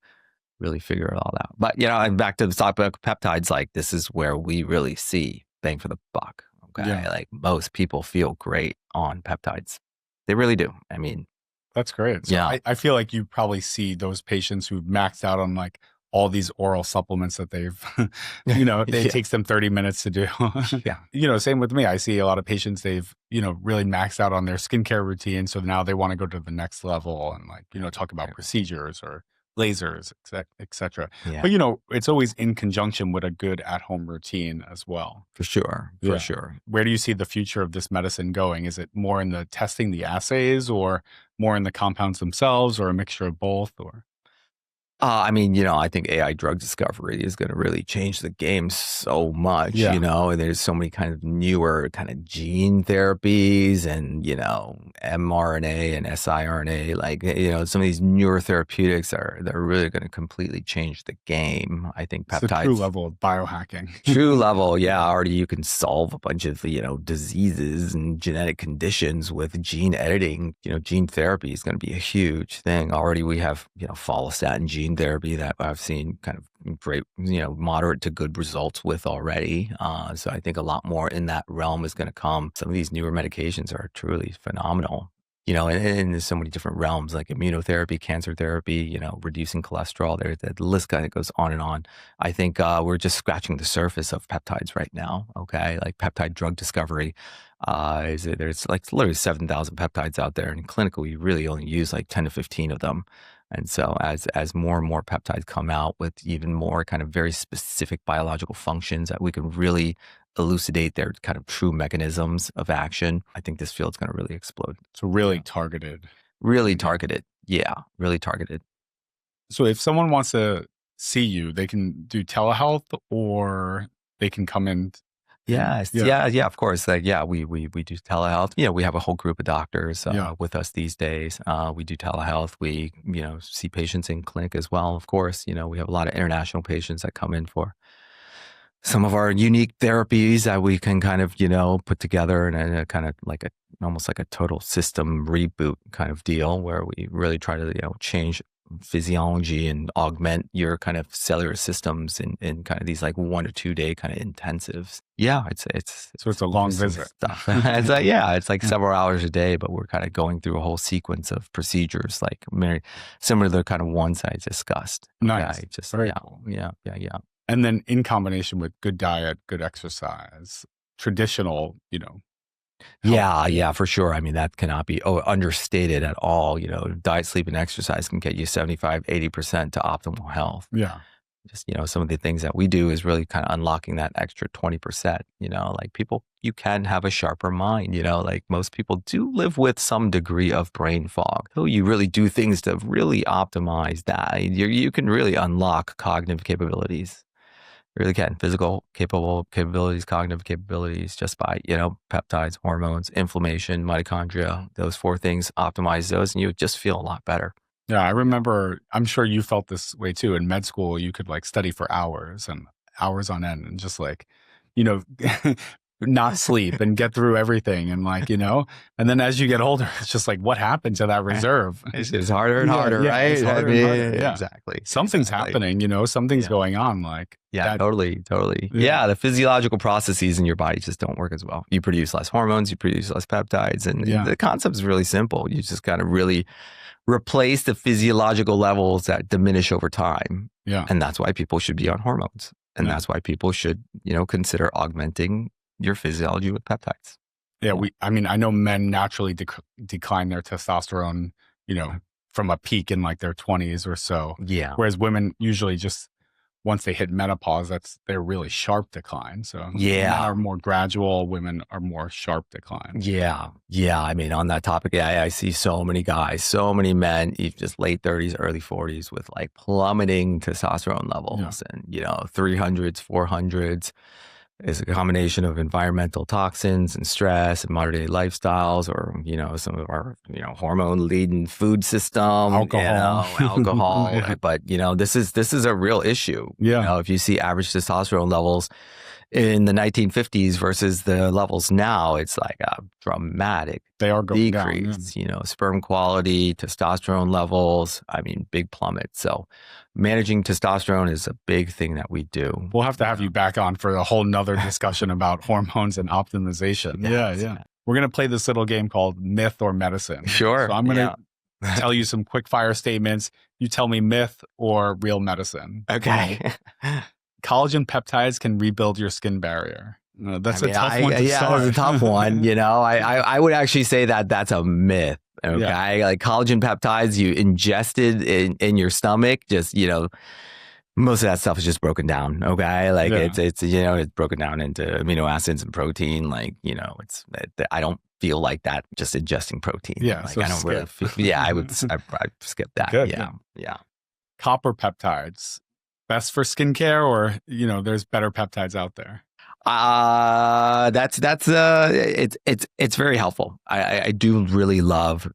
[SPEAKER 1] really figure it all out. But, and back to the topic of peptides, like this is where we really see bang for the buck. Okay. Yeah. Like most people feel great on peptides. They really do. I mean,
[SPEAKER 2] that's great. So yeah. I feel like you probably see those patients who've maxed out on like all these oral supplements that they've, it takes them 30 minutes to do. Yeah. Same with me. I see a lot of patients, they've, really maxed out on their skincare routine. So now they want to go to the next level and like, talk about procedures or lasers, et cetera. Yeah. But, it's always in conjunction with a good at-home routine as well.
[SPEAKER 1] For sure. For sure.
[SPEAKER 2] Where do you see the future of this medicine going? Is it more in the testing the assays or more in the compounds themselves or a mixture of both or?
[SPEAKER 1] I mean, I think AI drug discovery is going to really change the game so much, and there's so many kind of newer kind of gene therapies and, mRNA and siRNA, like, some of these newer therapeutics they're really going to completely change the game. I think peptides.
[SPEAKER 2] It's a true level of biohacking.
[SPEAKER 1] True level. Yeah. Already you can solve a bunch of, diseases and genetic conditions with gene editing. Gene therapy is going to be a huge thing. Already we have, follistatin gene therapy that I've seen kind of great, moderate to good results with already. So I think a lot more in that realm is going to come. Some of these newer medications are truly phenomenal. And there's so many different realms like immunotherapy, cancer therapy, reducing cholesterol. The list kind of goes on and on. I think we're just scratching the surface of peptides right now. Okay. Like peptide drug discovery. There's like literally 7,000 peptides out there. And in clinical, we really only use like 10 to 15 of them. And so as more and more peptides come out with even more kind of very specific biological functions that we can really elucidate their kind of true mechanisms of action, I think this field's going to really explode.
[SPEAKER 2] So really targeted.
[SPEAKER 1] Really targeted. Yeah, really targeted.
[SPEAKER 2] So if someone wants to see you, they can do telehealth or they can come in.
[SPEAKER 1] Yes. Yeah, of course. Like, we do telehealth. We have a whole group of doctors with us these days. We do telehealth. We, see patients in clinic as well. Of course, we have a lot of international patients that come in for some of our unique therapies that we can kind of, put together in a kind of like almost like a total system reboot kind of deal where we really try to, change physiology and augment your kind of cellular systems in kind of these like 1 or 2 day kind of intensives. Yeah,
[SPEAKER 2] so it's a long visit.
[SPEAKER 1] Stuff. It's like, yeah, it's like several hours a day, but we're kind of going through a whole sequence of procedures, like very similar to the kind of ones I discussed.
[SPEAKER 2] Nice.
[SPEAKER 1] Okay, just
[SPEAKER 2] very
[SPEAKER 1] yeah,
[SPEAKER 2] cool.
[SPEAKER 1] Yeah.
[SPEAKER 2] And then in combination with good diet, good exercise, traditional,
[SPEAKER 1] Yeah, for sure. I mean, that cannot be understated at all. Diet, sleep, and exercise can get you 75, 80% to optimal health.
[SPEAKER 2] Yeah.
[SPEAKER 1] Just, some of the things that we do is really kind of unlocking that extra 20%, like people, you can have a sharper mind, like most people do live with some degree of brain fog. So you really do things to really optimize that. You can really unlock cognitive capabilities. Really can. Physical capabilities, cognitive capabilities, just by, peptides, hormones, inflammation, mitochondria, those 4 things, optimize those and you would just feel a lot better.
[SPEAKER 2] Yeah, I remember, I'm sure you felt this way too. In med school, you could like study for hours and hours on end and just like, not sleep and get through everything. And like, and then as you get older, it's just like, what happened to that reserve?
[SPEAKER 1] It's harder and harder, right?
[SPEAKER 2] It's harder and harder. Yeah.
[SPEAKER 1] Exactly.
[SPEAKER 2] Something's happening, something's going on. Like,
[SPEAKER 1] totally. Yeah. The physiological processes in your body just don't work as well. You produce less hormones, you produce less peptides. And the concept is really simple. You just kind of really replace the physiological levels that diminish over time.
[SPEAKER 2] Yeah.
[SPEAKER 1] And that's why people should be on hormones. And that's why people should, consider augmenting your physiology with peptides.
[SPEAKER 2] Yeah. I know men naturally decline their testosterone, from a peak in like their 20s or so.
[SPEAKER 1] Yeah.
[SPEAKER 2] Whereas women usually just, once they hit menopause, they're really sharp decline. So men are more gradual, women are more sharp decline.
[SPEAKER 1] Yeah. I mean, on that topic, I see so many guys, so many men, just late 30s, early 40s with like plummeting testosterone levels and, 300s, 400s. Is a combination of environmental toxins and stress and modern day lifestyles, or some of our hormone leading food system, alcohol. But this is a real issue.
[SPEAKER 2] Yeah,
[SPEAKER 1] if you see average testosterone levels in the 1950s versus the levels now, it's like a dramatic decrease.
[SPEAKER 2] Down,
[SPEAKER 1] sperm quality, testosterone levels. I mean, big plummet. So managing testosterone is a big thing that we do.
[SPEAKER 2] We'll have to have you back on for a whole nother discussion about hormones and optimization. Yeah. We're going to play this little game called Myth or Medicine.
[SPEAKER 1] Sure.
[SPEAKER 2] So I'm going to tell you some quick fire statements. You tell me myth or real medicine.
[SPEAKER 1] Okay.
[SPEAKER 2] Collagen peptides can rebuild your skin barrier. That's a tough one to start.
[SPEAKER 1] That's a tough one. I would actually say that that's a myth. Okay. Like collagen peptides you ingested in your stomach, just, most of that stuff is just broken down. Okay. Like it's broken down into amino acids and protein. Like, I don't feel like that just ingesting protein.
[SPEAKER 2] Yeah.
[SPEAKER 1] Like
[SPEAKER 2] so
[SPEAKER 1] I don't really feel, I'd skip that.
[SPEAKER 2] Good.
[SPEAKER 1] Yeah.
[SPEAKER 2] Copper peptides, best for skincare, or, there's better peptides out there?
[SPEAKER 1] It's very helpful. I do really love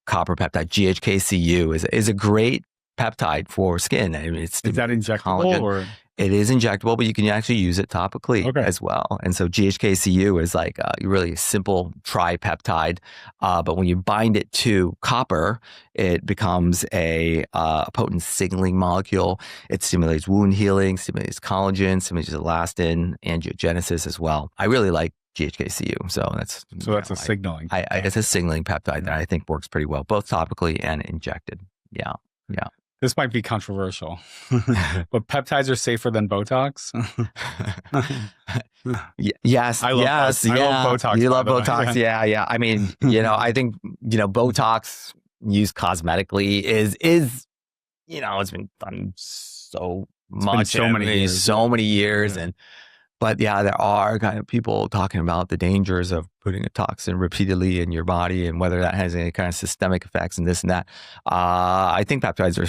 [SPEAKER 1] copper peptide. GHKCU is a great peptide for skin. I mean, is
[SPEAKER 2] that injectable or?
[SPEAKER 1] It is injectable, but you can actually use it topically as well. And so GHKCU is like a really simple tripeptide. But when you bind it to copper, it becomes a potent signaling molecule. It stimulates wound healing, stimulates collagen, stimulates elastin, angiogenesis as well. I really like GHKCU. So that's
[SPEAKER 2] a signaling.
[SPEAKER 1] It's a signaling peptide that I think works pretty well, both topically and injected. Yeah.
[SPEAKER 2] This might be controversial, but peptides are safer than Botox.
[SPEAKER 1] Yes.
[SPEAKER 2] I love Botox.
[SPEAKER 1] You love Botox. Yeah. I mean, I think, Botox used cosmetically is, it's been done so much,
[SPEAKER 2] so many years.
[SPEAKER 1] But there are kind of people talking about the dangers of putting a toxin repeatedly in your body and whether that has any kind of systemic effects and this and that. I think peptides are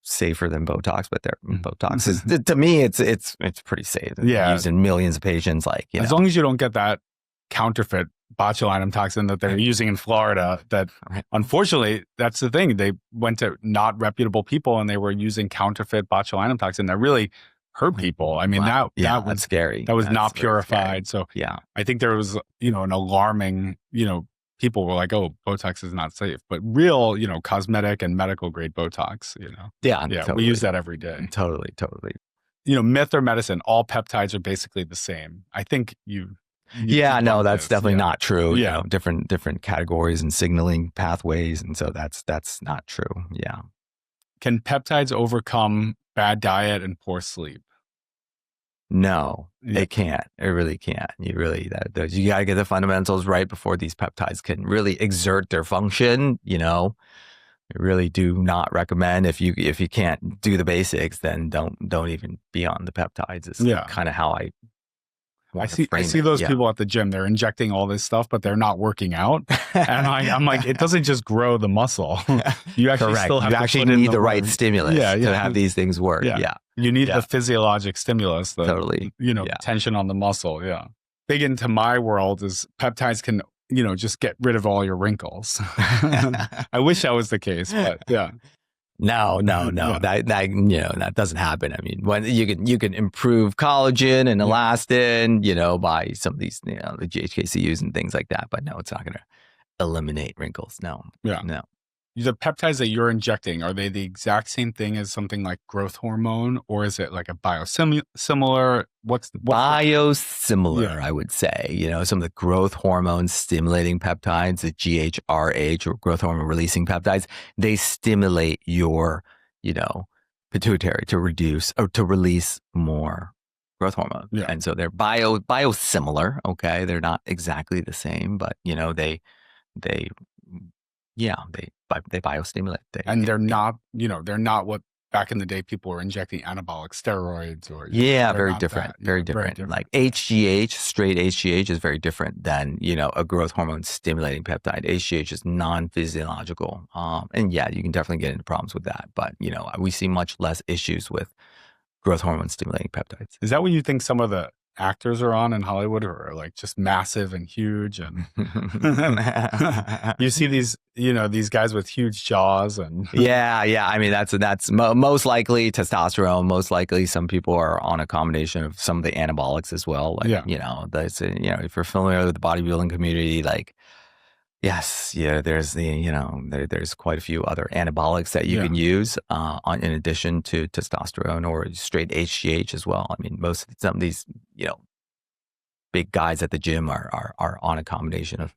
[SPEAKER 1] safer than Botox, but Botox is, to me, it's pretty safe. It's used in millions of patients. Like,
[SPEAKER 2] as long as you don't get that counterfeit botulinum toxin that they're using in Florida, that unfortunately, that's the thing. They went to not reputable people and they were using counterfeit botulinum toxin that really hurt people. I mean, that was
[SPEAKER 1] scary.
[SPEAKER 2] That was not purified. So I think there was, an alarming, people were like, oh, Botox is not safe, but real, cosmetic and medical grade Botox,
[SPEAKER 1] Yeah,
[SPEAKER 2] Yeah,
[SPEAKER 1] totally.
[SPEAKER 2] we use that every day.
[SPEAKER 1] Totally.
[SPEAKER 2] Myth or medicine, all peptides are basically the same. I think
[SPEAKER 1] no, that's definitely not true.
[SPEAKER 2] Yeah.
[SPEAKER 1] Different categories and signaling pathways. And so that's not true. Yeah.
[SPEAKER 2] Can peptides overcome bad diet and poor sleep?
[SPEAKER 1] No, it can't. It really can't. You got to get the fundamentals right before these peptides can really exert their function. I really do not recommend if you can't do the basics, then don't even be on the peptides. It's kind of how I
[SPEAKER 2] see those people at the gym. They're injecting all this stuff, but they're not working out. And I'm like, it doesn't just grow the muscle. You actually still have to
[SPEAKER 1] need the right stimulus to have these things work. Yeah.
[SPEAKER 2] You need the physiologic stimulus,
[SPEAKER 1] totally.
[SPEAKER 2] Tension on the muscle. Yeah. Big into my world is peptides can, just get rid of all your wrinkles. I wish that was the case, but yeah.
[SPEAKER 1] No. That doesn't happen. I mean, when you can improve collagen and elastin, by some of these, the GHKCUs and things like that. But no, it's not going to eliminate wrinkles. No.
[SPEAKER 2] Yeah.
[SPEAKER 1] No.
[SPEAKER 2] The peptides that you're injecting, are they the exact same thing as something like growth hormone, or is it like a biosimilar? What's
[SPEAKER 1] biosimilar? I would say. Some of the growth hormone stimulating peptides, the GHRH or growth hormone releasing peptides, they stimulate your, pituitary to release more growth hormone. Yeah. And so they're biosimilar. Okay, they're not exactly the same, but they biostimulate.
[SPEAKER 2] They're not, they're not what back in the day people were injecting anabolic steroids or.
[SPEAKER 1] Very different. Very different. Like HGH, straight HGH is very different than, a growth hormone stimulating peptide. HGH is non-physiological. And you can definitely get into problems with that. But, we see much less issues with growth hormone stimulating peptides.
[SPEAKER 2] Is that what you think some of the actors are on in Hollywood, who are like just massive and huge, and you see these guys with huge jaws and
[SPEAKER 1] I mean that's most likely testosterone. Most likely some people are on a combination of some of the anabolics as well. Like if you're familiar with the bodybuilding community, like there's there's quite a few other anabolics that you can use in addition to testosterone or straight HGH as well. I mean, some of these big guys at the gym are on a combination of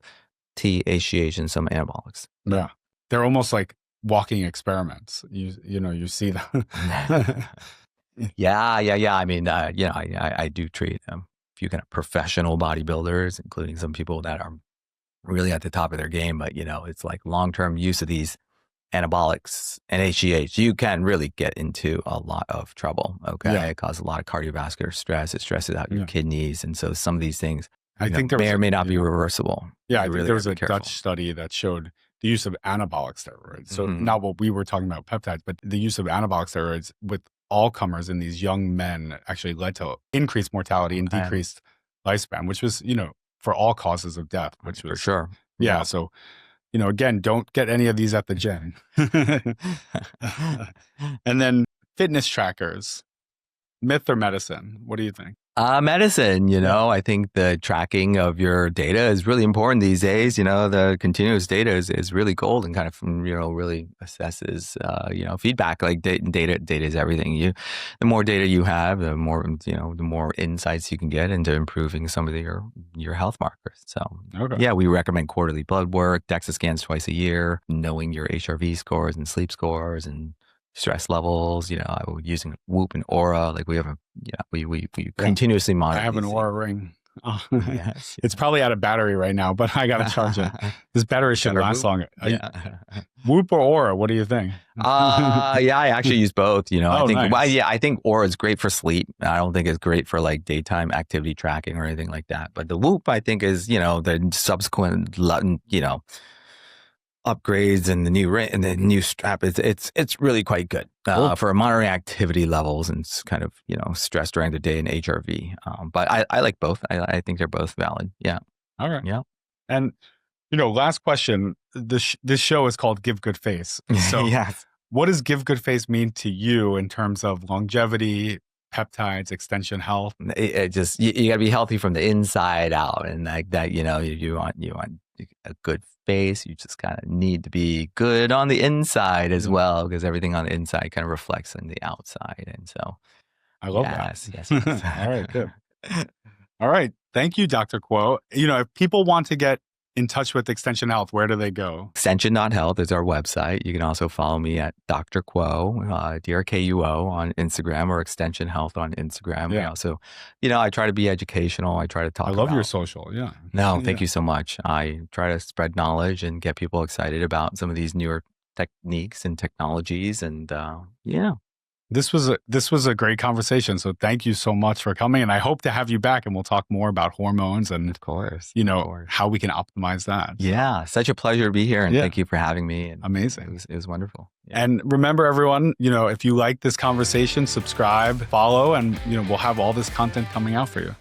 [SPEAKER 1] HGH and some anabolics.
[SPEAKER 2] Yeah, they're almost like walking experiments. You see them.
[SPEAKER 1] I mean, I do treat a few kind of professional bodybuilders, including some people that are really at the top of their game, but it's like long-term use of these anabolics and HGH, you can really get into a lot of trouble. Okay. It causes a lot of cardiovascular stress. It stresses out your kidneys. And so some of these things I think may or may not be reversible.
[SPEAKER 2] Yeah. I think there was a Dutch study that showed the use of anabolic steroids. So not what we were talking about peptides, but the use of anabolic steroids with all comers in these young men actually led to increased mortality and decreased lifespan, which was, for all causes of death, which was
[SPEAKER 1] for sure.
[SPEAKER 2] Yeah. So, again, don't get any of these at the gym. And then fitness trackers, myth or medicine? What do you think?
[SPEAKER 1] Medicine, I think the tracking of your data is really important these days. The continuous data is really gold and kind of, really assesses, feedback. Like data is everything. The more data you have, the more insights you can get into improving some of your health markers. So we recommend quarterly blood work, DEXA scans twice a year, knowing your HRV scores and sleep scores and stress levels, using Whoop and Aura. Like we have we continuously monitor.
[SPEAKER 2] I have an Aura ring. Oh. It's probably out of battery right now, but I got to charge it. This battery should last longer. Whoop or Aura? What do you think?
[SPEAKER 1] I actually use both. I think
[SPEAKER 2] nice.
[SPEAKER 1] I think Aura is great for sleep. I don't think it's great for like daytime activity tracking or anything like that. But the Whoop, I think, is the subsequent upgrades and the new strap. It's really quite good for monitoring activity levels and kind of stress during the day and HRV. But I like both. I think they're both valid. Yeah.
[SPEAKER 2] All right.
[SPEAKER 1] Yeah.
[SPEAKER 2] And last question. This show is called Give Good Face. So
[SPEAKER 1] yes.
[SPEAKER 2] What does Give Good Face mean to you in terms of longevity, peptides, extension health?
[SPEAKER 1] It just you got to be healthy from the inside out, and like that. You want a good face. You just kind of need to be good on the inside as well, because everything on the inside kind of reflects on the outside. And so,
[SPEAKER 2] I love
[SPEAKER 1] yes.
[SPEAKER 2] All right, good. All right. Thank you, Dr. Kuo. If people want to get in touch with Extension Health, where do they go?
[SPEAKER 1] Extension.health is our website. You can also follow me at Dr. Kuo, DRKUO on Instagram, or Extension Health on Instagram.
[SPEAKER 2] Yeah.
[SPEAKER 1] I also, I try to be educational. I try to talk
[SPEAKER 2] I love your social. Yeah.
[SPEAKER 1] No, thank you so much. I try to spread knowledge and get people excited about some of these newer techniques and technologies. And yeah.
[SPEAKER 2] This was a great conversation. So thank you so much for coming. And I hope to have you back, and we'll talk more about hormones and,
[SPEAKER 1] of course,
[SPEAKER 2] how we can optimize that.
[SPEAKER 1] Yeah. Such a pleasure to be here. And thank you for having me. And
[SPEAKER 2] amazing.
[SPEAKER 1] It was wonderful. Yeah.
[SPEAKER 2] And remember, everyone, if you like this conversation, subscribe, follow, and, we'll have all this content coming out for you.